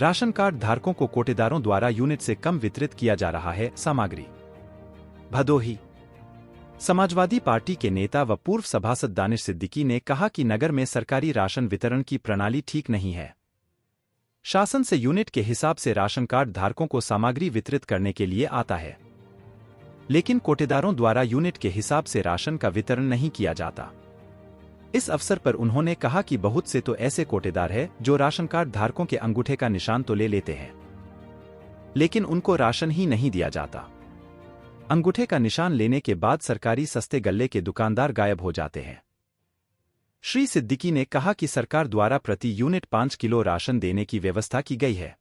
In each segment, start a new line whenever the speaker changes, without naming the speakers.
Ration card धारकों को कोटेदारों द्वारा यूनिट से कम वितरित किया जा रहा है सामग्री। भदोही। समाजवादी पार्टी के नेता व पूर्व सभासद दानिश सिद्दीकी ने कहा कि नगर में सरकारी राशन वितरण की प्रणाली ठीक नहीं है। शासन से यूनिट के हिसाब से राशन कार्ड धारकों को सामग्री वितरित करने के लिए आता है, लेकिन कोटेदारों द्वारा यूनिट के हिसाब से राशन का वितरण नहीं किया जाता। इस अवसर पर उन्होंने कहा कि बहुत से तो ऐसे कोटेदार हैं जो राशन कार्ड धारकों के अंगूठे का निशान तो ले लेते हैं, लेकिन उनको राशन ही नहीं दिया जाता। अंगूठे का निशान लेने के बाद सरकारी सस्ते गल्ले के दुकानदार गायब हो जाते हैं। श्री सिद्दीकी ने कहा कि सरकार द्वारा प्रति यूनिट 5 किलो राशन देने की व्यवस्था की गई है,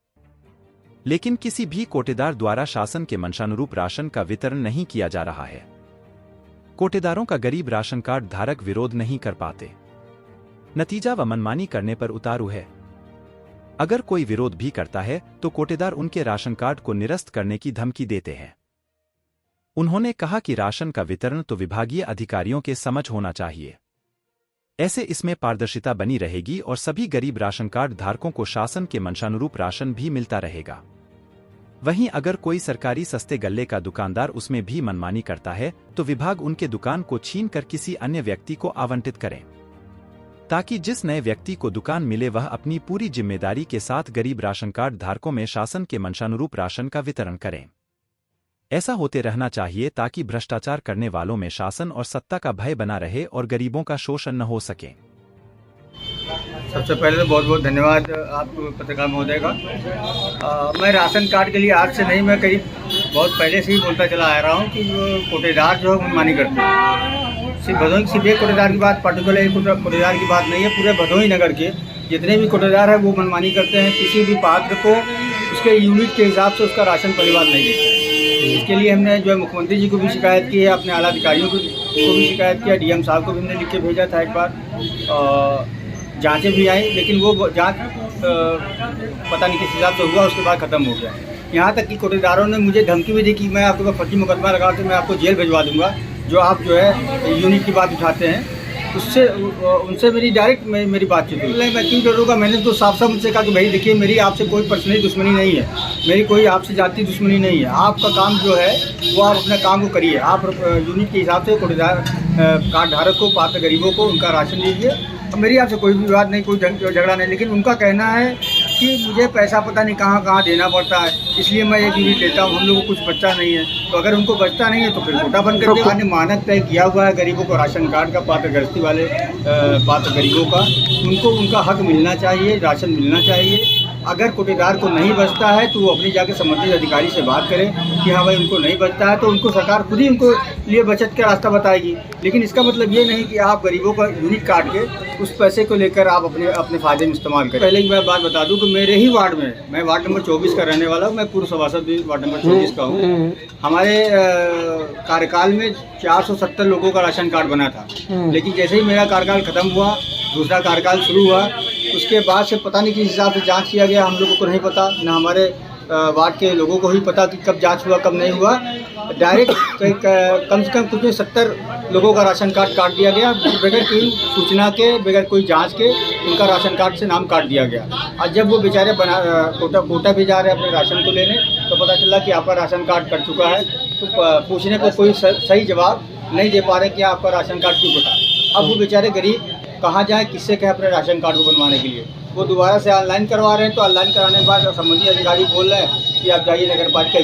लेकिन किसी भी कोटेदार द्वारा शासन के मंशानुरूप राशन का वितरण नहीं किया जा रहा है। कोटेदारों का गरीब राशन कार्ड धारक विरोध नहीं कर पाते, नतीजा व मनमानी करने पर उतारू है। अगर कोई विरोध भी करता है तो कोटेदार उनके राशन कार्ड को निरस्त करने की धमकी देते हैं। उन्होंने कहा कि राशन का वितरण तो विभागीय अधिकारियों के समझ होना चाहिए, ऐसे इसमें पारदर्शिता बनी रहेगी और सभी गरीब राशन कार्ड धारकों को शासन के मंशानुरूप राशन भी मिलता रहेगा। वहीं अगर कोई सरकारी सस्ते गल्ले का दुकानदार उसमें भी मनमानी करता है तो विभाग उनके दुकान को छीनकर किसी अन्य व्यक्ति को आवंटित करें, ताकि जिस नए व्यक्ति को दुकान मिले वह अपनी पूरी जिम्मेदारी के साथ गरीब राशन कार्ड धारकों में शासन के मंशानुरूप राशन का वितरण करें। ऐसा होते रहना चाहिए ताकि भ्रष्टाचार करने वालों में शासन और सत्ता का भय बना रहे और गरीबों का शोषण न हो सके।
सबसे पहले तो बहुत बहुत धन्यवाद आप पत्रकार महोदय का। मैं राशन कार्ड के लिए आज से नहीं, मैं करीब बहुत पहले से ही बोलता चला आ रहा हूँ कि कोटेदार जो है मनमानी करते हैं। सिर्फ भदोही सिर्फ एक कोटेदार की बात, पर्टिकुलर एक कोटेदार की बात नहीं है, पूरे भदोही नगर के जितने भी कोटेदार हैं वो मनमानी करते हैं। किसी भी पात्र को उसके यूनिट के हिसाब से उसका राशन परिवार नहीं देते। इसके लिए हमने जो है मुख्यमंत्री जी को भी शिकायत की है, अपने आला अधिकारियों को भी शिकायत किया, डीएम साहब को भी हमने लिख के भेजा था एक बार। जांचें भी आई, लेकिन वो जांच पता नहीं किस हिसाब से हुआ, उसके बाद ख़त्म हो गया। यहाँ तक कि कोटेदारों ने मुझे धमकी भी दी कि मैं आपके ऊपर फर्जी मुकदमा लगा के मैं आपको जेल भिजवा दूंगा, जो आप जो है यूनिट की बात उठाते हैं। उससे उनसे मेरी डायरेक्ट मेरी बातचीत हुई। मैं क्यों करूँगा, मैंने तो साफ साफ उनसे कहा कि भाई देखिए, मेरी आपसे कोई पर्सनली दुश्मनी नहीं है, मेरी कोई आपसे जाति दुश्मनी नहीं है। आपका काम जो है वो आप अपने काम को करिए, आप यूनिट के हिसाब से कोटेदार कार्ड धारक को, पात्र गरीबों को उनका राशन दीजिए। मेरी आपसे कोई भी विवाद नहीं, कोई झगड़ा नहीं, लेकिन उनका कहना है कि मुझे पैसा पता नहीं कहाँ कहाँ देना पड़ता है, इसलिए मैं एक यूनिट लेता हूँ, हम लोगों को कुछ बचता नहीं है। तो अगर उनको बचता नहीं है तो फिर कोटा बंद कर दे। मानक तय किया हुआ है गरीबों को, राशन कार्ड का, पात्र गृहस्थी वाले पात्र गरीबों का, उनको उनका हक मिलना चाहिए, राशन मिलना चाहिए। अगर कोटेदार को नहीं बचता है तो वो अपनी जाके संबंधित अधिकारी से बात करें कि हाँ भाई उनको नहीं बचता है, तो उनको सरकार खुद ही उनको लिए बचत का रास्ता बताएगी। लेकिन इसका मतलब ये नहीं कि आप गरीबों का यूनिट काट के उस पैसे को लेकर आप अपने फ़ायदे में इस्तेमाल करें। पहले की मैं बात बता दूं कि मेरे ही वार्ड में, मैं वार्ड नंबर 24 का रहने वाला हूँ, मैं पूर्व सभासद भी वार्ड नंबर 24 का हूँ। हमारे कार्यकाल में 470 लोगों का राशन कार्ड बना था, लेकिन जैसे ही मेरा कार्यकाल ख़त्म हुआ, दूसरा कार्यकाल शुरू हुआ, उसके बाद से पता नहीं किस हिसाब से जांच किया गया, हम लोगों को नहीं पता, न हमारे वार्ड के लोगों को ही पता कि कब जांच हुआ कब नहीं हुआ। डायरेक्ट कम से कम कुछ 70 लोगों का राशन कार्ड काट दिया गया, बगैर कोई सूचना के, बगैर कोई जांच के उनका राशन कार्ड से नाम काट दिया गया। और जब वो बेचारे कोटा भी जा रहे हैं अपने राशन को लेने, तो पता चला कि आपका राशन कार्ड कट चुका है। तो पूछने पर कोई सही जवाब नहीं दे पा रहे कि आपका राशन कार्ड क्यों कटा। अब वो बेचारे गरीब कहाँ जाए, किससे कहे अपने राशन कार्ड को बनवाने के लिए। वो दोबारा से ऑनलाइन करवा रहे हैं, तो ऑनलाइन कराने के बाद संबंधित अधिकारी बोल रहे हैं कि आप जाइए नगर पालिका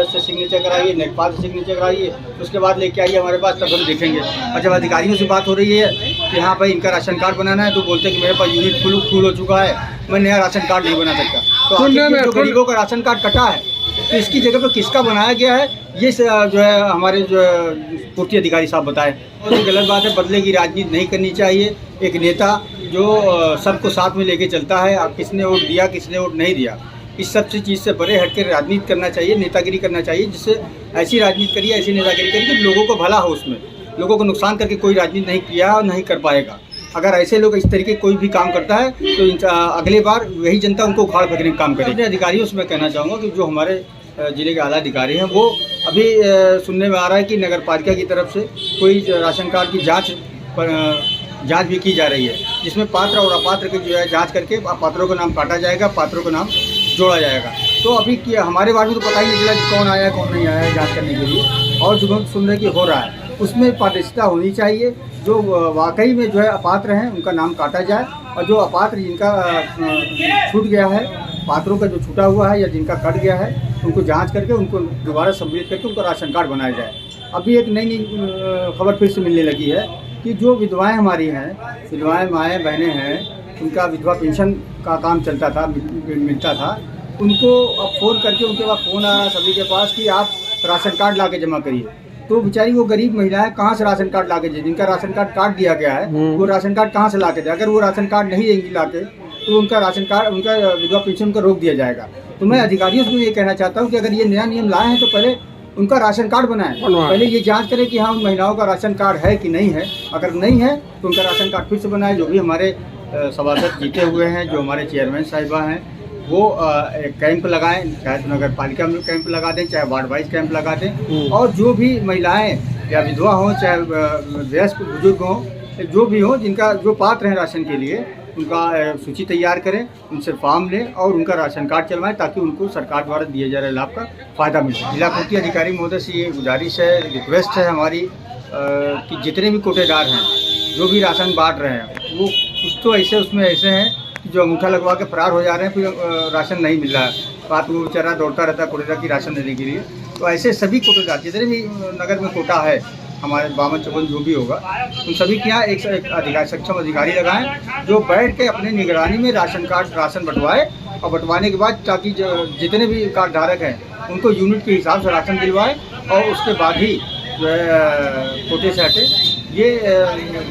से सिग्नेचर कराइए, नेटपाल से सिग्नेचर कराइए, उसके बाद लेके आइए हमारे पास, तब हम देखेंगे। और जब अधिकारियों से बात हो रही है कि हाँ भाई इनका राशन कार्ड बनाना है, तो बोलते हैं कि मेरे पास यूनिट फुल हो चुका है, मैं नया राशन कार्ड नहीं बना सकता। तो जो गरीबों का राशन कार्ड कटा है तो इसकी जगह पर किसका बनाया गया है, ये जो है हमारे जो पूर्ति अधिकारी साहब बताए। तो गलत बात है, बदले की राजनीति नहीं करनी चाहिए। एक नेता जो सबको साथ में लेके चलता है, आप किसने वोट दिया किसने वोट नहीं दिया, इस सब चीज़ से परे हटकर राजनीति करना चाहिए, नेतागिरी करना चाहिए। जिससे ऐसी राजनीति करिए, ऐसी नेतागिरी करिए कि लोगों को भला हो, उसमें लोगों को नुकसान करके कोई राजनीति नहीं किया और नहीं कर पाएगा। अगर ऐसे लोग इस तरीके कोई भी काम करता है तो अगले बार वही जनता उनको उखाड़ फेंकने का काम करे। अपने अधिकारियों से मैं कहना चाहूँगा कि जो हमारे जिले के आला अधिकारी हैं, वो अभी सुनने में आ रहा है कि नगर पालिका की तरफ से कोई राशन कार्ड की जांच भी की जा रही है, जिसमें पात्र और अपात्र की जो है जांच करके पात्रों का नाम काटा जाएगा, पात्रों का नाम जोड़ा जाएगा। तो अभी क्या हमारे बारे में तो पता ही नहीं चला कि कौन आया कौन नहीं आया जांच करने के लिए, और जो हम सुन रहे कि हो रहा है उसमें पारदर्शिता होनी चाहिए। जो वाकई में जो है अपात्र हैं उनका नाम काटा जाए, और जो अपात्र जिनका छूट गया है, पात्रों का जो छूटा हुआ है या जिनका कट गया है, उनको जांच करके उनको दोबारा सम्मिलित करके उनका राशन कार्ड बनाया जाए। अभी एक नई खबर फिर से मिलने लगी है कि जो विधवाएं हमारी हैं, विधवाएं माएँ बहनें हैं, उनका विधवा पेंशन का काम चलता था, मिलता था, उनको अब फ़ोन करके उनके पास फ़ोन आ रहा सभी के पास कि आप राशन कार्ड ला के जमा करिए। तो बेचारी वो गरीब महिलाएं कहाँ से राशन कार्ड ला के दे, जिनका राशन कार्ड काट दिया गया है वो राशन कार्ड कहाँ से ला के दे। अगर वो राशन कार्ड नहीं देंगी ला के तो उनका राशन कार्ड, उनका विधवा पेंशन को रोक दिया जाएगा। तो मैं अधिकारियों से ये कहना चाहता हूँ कि अगर ये नया नियम लाए हैं तो पहले उनका राशन कार्ड बनाएं, पहले ये जांच करें कि हाँ उन महिलाओं का राशन कार्ड है कि नहीं है। अगर नहीं है तो उनका राशन कार्ड फिर से बनाए। जो भी हमारे सभासद जीते हुए हैं, जो हमारे चेयरमैन साहिबा हैं, वो एक कैंप लगाएं, चाहे तो नगर पालिका में कैंप लगा दें, चाहे वार्ड वाइज कैंप लगा दें। और जो भी महिलाएं या विधवा हों, चाहे वयस्क बुजुर्ग हों, जो भी हों, जिनका जो पात्र हैं राशन के लिए, उनका सूची तैयार करें, उनसे फॉर्म लें और उनका राशन कार्ड चलवाएं, ताकि उनको सरकार द्वारा दिए जा रहे लाभ का फ़ायदा मिल सके। जिला पूर्ति अधिकारी महोदय से ये गुजारिश है, रिक्वेस्ट है हमारी कि जितने भी कोटेदार हैं, जो भी राशन बांट रहे हैं, वो कुछ तो ऐसे उसमें ऐसे हैं जो अंगूठा लगवा के फरार हो जा रहे हैं, फिर राशन नहीं मिल रहा है, रात में बेचारा दौड़ता रहता है कोटेदार की राशन देने के लिए। तो ऐसे सभी कोटेदार जितने भी नगर में कोटा है, हमारे 52-54 जो भी होगा, उन सभी के यहाँ एक अधिकारी, सक्षम अधिकारी लगाएं जो बैठ के अपने निगरानी में राशन बंटवाए, और बंटवाने के बाद ताकि जितने भी कार्ड धारक हैं उनको यूनिट के हिसाब से राशन दिलवाए, और उसके बाद ही जो है कोटे से हटे। ये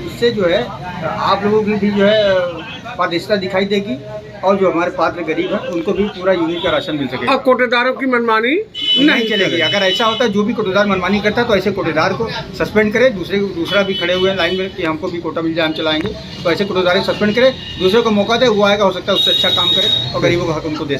इससे जो है आप लोगों की भी जो है पारदर्शिता दिखाई देगी, और जो हमारे पात्र गरीब हैं उनको भी पूरा यूनिट का राशन मिल सकेगा।
और कोटेदारों की मनमानी
नहीं चलेगी। अगर ऐसा होता है जो भी कोटेदार मनमानी करता है तो ऐसे कोटेदार को सस्पेंड करें। दूसरा भी खड़े हुए हैं लाइन में कि हमको भी कोटा मिल जाए, हम चलाएंगे, तो ऐसे कोटेदार को सस्पेंड करें, दूसरे को मौका दे, वो आएगा, हो सकता है उससे अच्छा काम करे और गरीबों का हक उनको दे।